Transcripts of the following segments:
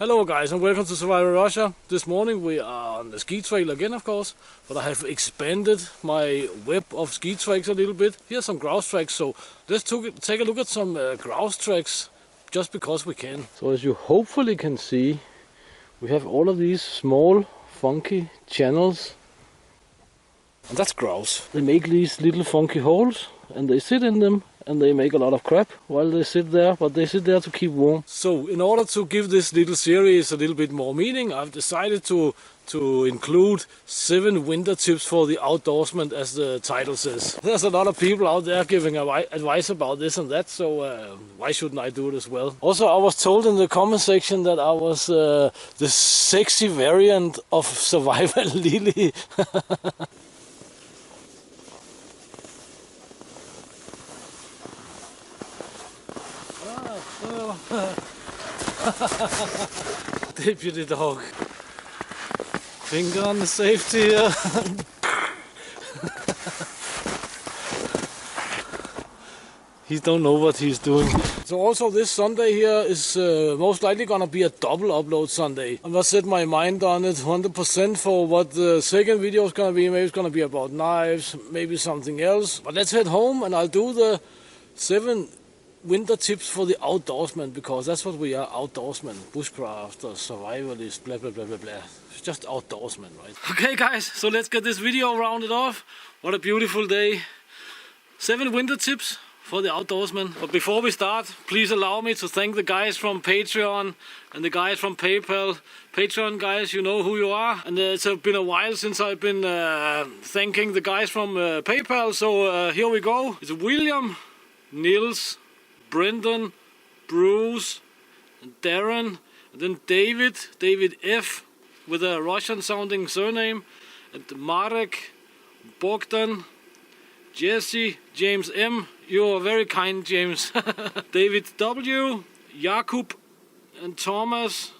Hello guys and welcome to Survival Russia. This morning we are on the ski trail again, of course, but I have expanded my web of ski tracks a little bit. Here's some grouse tracks, so let's take a look at some grouse tracks just because we can. So as you hopefully can see, we have all of these small funky channels, and that's grouse. They make these little funky holes and they sit in them and they make a lot of crap while they sit there, but they sit there to keep warm. So in order to give this little series a little bit more meaning, I've decided to include 7 winter tips for the outdoorsman, as the title says. There's a lot of people out there giving advice about this and that, so why shouldn't I do it as well? Also, I was told in the comment section that I was the sexy variant of Survival Lily. Deputy dog. Finger on the safety here. He don't know what he's doing. So also this Sunday here is most likely gonna be a double upload Sunday. I'm gonna set my mind on it 100% for what the second video is gonna be. Maybe it's gonna be about knives, maybe something else. But let's head home and I'll do the 7 winter tips for the outdoorsman, because that's what we are, outdoorsmen, bushcrafters, survivalists, blah blah blah blah blah. It's just outdoorsmen, right? Okay guys, so let's get this video rounded off. What a beautiful day. 7 winter tips for the outdoorsman. But before we start, please allow me to thank the guys from Patreon and the guys from PayPal. Patreon guys, you know who you are, and it's been a while since I've been thanking the guys from PayPal, so here we go. It's William, Nils, Brendan, Bruce, and Darren, and then David F with a Russian sounding surname, and Marek, Bogdan, Jesse, James M, you're very kind, James, David W, Jakub, and Thomas,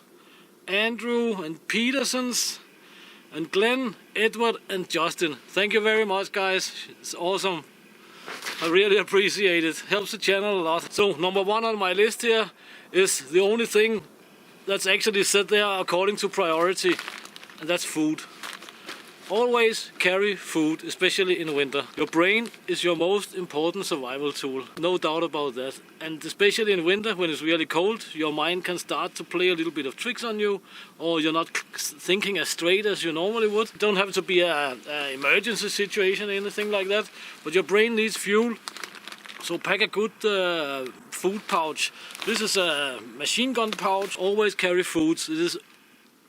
Andrew, and Petersons, and Glenn, Edward, and Justin. Thank you very much guys, it's awesome. I really appreciate it. Helps the channel a lot. So number 1 on my list here is the only thing that's actually set there according to priority, and that's food. Always carry food, especially in winter. Your brain is your most important survival tool, no doubt about that. And especially in winter, when it's really cold, your mind can start to play a little bit of tricks on you, or you're not thinking as straight as you normally would. It don't have to be an emergency situation or anything like that, but your brain needs fuel. So pack a good food pouch. This is a machine gun pouch. Always carry foods. It is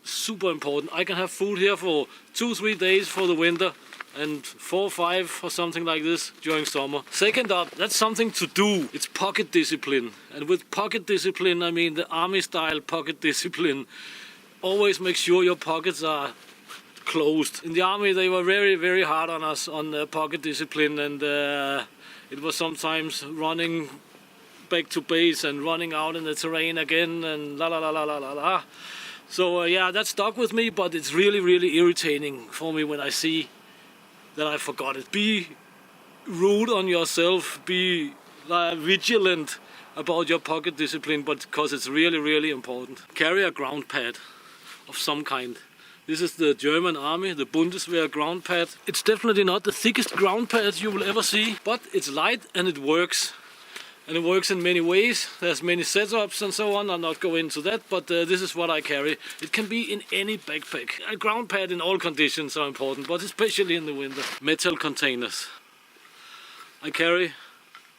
super important. I can have food here for 2-3 days for the winter and 4 or 5 or something like this during summer. Second up, that's something to do. It's pocket discipline. And with pocket discipline, I mean the army style pocket discipline. Always make sure your pockets are closed. In the army they were very, very hard on us on pocket discipline, and it was sometimes running back to base and running out in the terrain again and la la la la la la la. So yeah, that stuck with me, but it's really, really irritating for me when I see that I forgot it. Be rude on yourself, be vigilant about your pocket discipline, but because it's really, really important. Carry a ground pad of some kind. This is the German army, the Bundeswehr ground pad. It's definitely not the thickest ground pad you will ever see, but it's light and it works. And it works in many ways. There's many setups and so on. I'll not go into that, but this is what I carry. It can be in any backpack. A ground pad in all conditions are important, but especially in the winter. Metal containers. I carry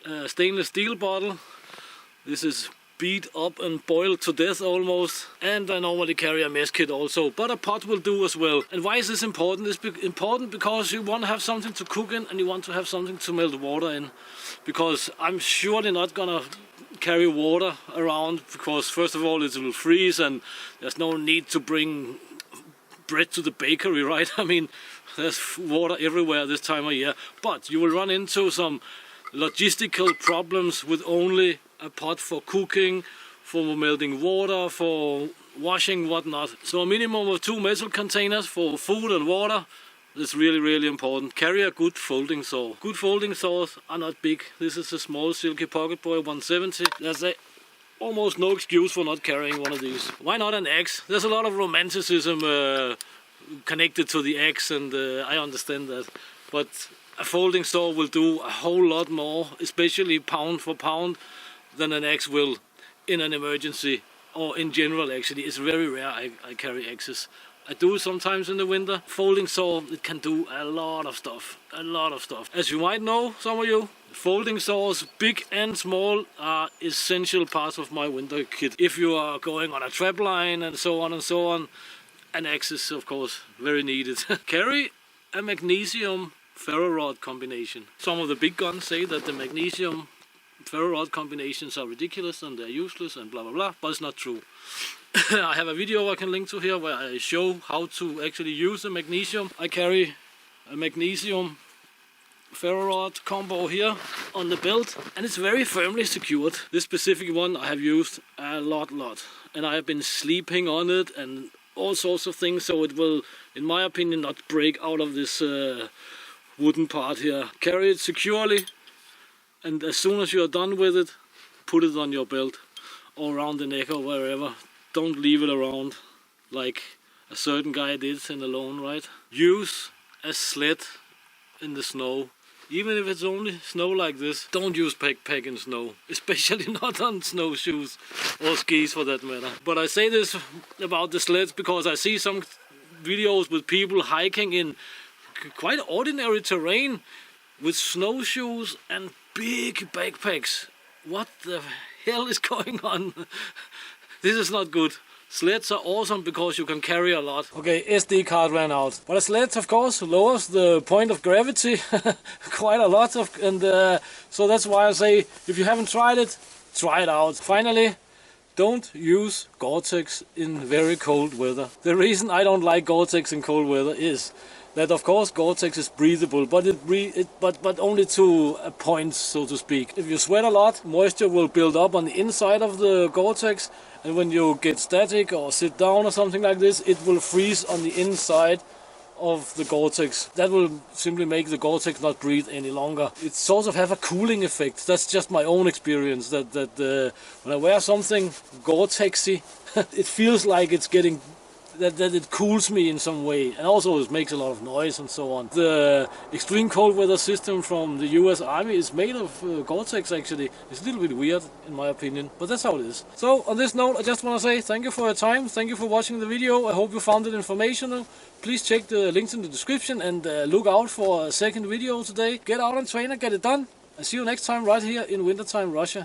a stainless steel bottle. This is beat up and boiled to death almost. And I normally carry a mess kit also, but a pot will do as well. And why is this important? It's important because you want to have something to cook in and you want to have something to melt water in. Because I'm surely not gonna carry water around, because first of all it will freeze and there's no need to bring bread to the bakery, right? I mean, there's water everywhere this time of year. But you will run into some logistical problems with only a pot for cooking, for melting water, for washing, whatnot. So a minimum of 2 metal containers for food and water. It's really, really important. Carry a good folding saw. Good folding saws are not big. This is a small Silky Pocket Boy 170. There's a almost no excuse for not carrying one of these. Why not an axe? There's a lot of romanticism connected to the axe, and I understand that. But a folding saw will do a whole lot more, especially pound for pound, than an axe will in an emergency, or in general actually. It's very rare I carry axes. I do sometimes in the winter. Folding saw, it can do a lot of stuff. As you might know, some of you, folding saws, big and small, are essential parts of my winter kit. If you are going on a trap line and so on, an axe is of course very needed. Carry a magnesium ferro rod combination. Some of the big guns say that the magnesium ferro rod combinations are ridiculous and they're useless and blah blah blah, but it's not true. I have a video I can link to here where I show how to actually use the magnesium. I carry a magnesium ferro rod combo here on the belt, and it's very firmly secured. This specific one I have used a lot, and I have been sleeping on it and all sorts of things, so it will, in my opinion, not break out of this wooden part here. Carry it securely, and as soon as you are done with it, put it on your belt or around the neck or wherever. Don't leave it around like a certain guy did in Alone, right? Use a slit in the snow, even if it's only snow like this. Don't use backpack in snow, especially not on snowshoes or skis for that matter. But I say this about the sleds because I see some videos with people hiking in quite ordinary terrain with snowshoes and big backpacks. What the hell is going on? This is not good. Sleds are awesome because you can carry a lot. Okay, SD card ran out. But a sled, of course, lowers the point of gravity quite a lot. So that's why I say, if you haven't tried it, try it out. Finally, don't use Gore-Tex in very cold weather. The reason I don't like Gore-Tex in cold weather is that, of course, Gore-Tex is breathable, but only to a point, so to speak. If you sweat a lot, moisture will build up on the inside of the Gore-Tex, and when you get static or sit down or something like this, it will freeze on the inside of the Gore-Tex. That will simply make the Gore-Tex not breathe any longer. It sort of have a cooling effect. That's just my own experience, that when I wear something Gore-Texy, it feels like it's getting that it cools me in some way, and also it makes a lot of noise and so on. The extreme cold weather system from the US Army is made of Gore-Tex actually. It's a little bit weird in my opinion, but that's how it is. So on this note, I just want to say thank you for your time, thank you for watching the video. I hope you found it informational. Please check the links in the description and look out for a second video today. Get out and train and get it done. And see you next time right here in wintertime Russia.